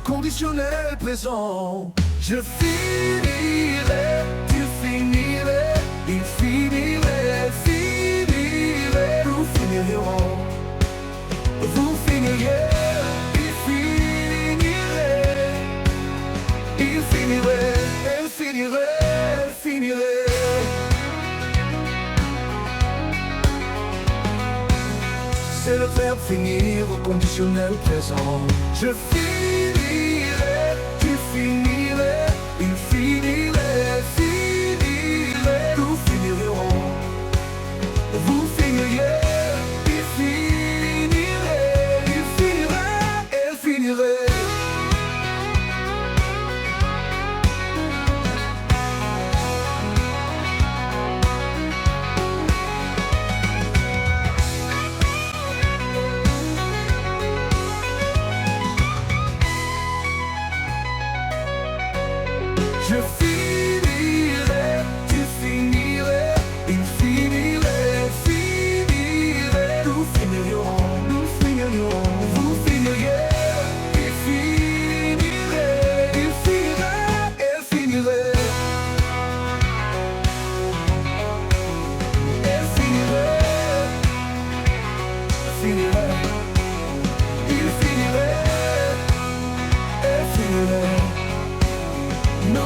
Conditionnel présent. Je finirai, tu finirais, il finirait, finirait, nous finirons. Vous finiriez, il finirait, il finirait, elle finirait, elle finirait. C'est le verbe finir au conditionnel présent. Je finirai, tu finirais, il finirait, finirait, nous finirons. Vous finiriez, il finirait, il finirait, elle finirait. Je finirai, tu finirais, il finirait, finirait, nous finirons, vous finiriez, il finirait, il finirait, elle finirait, elle finirait, finirait, il finirait, elle finirait. No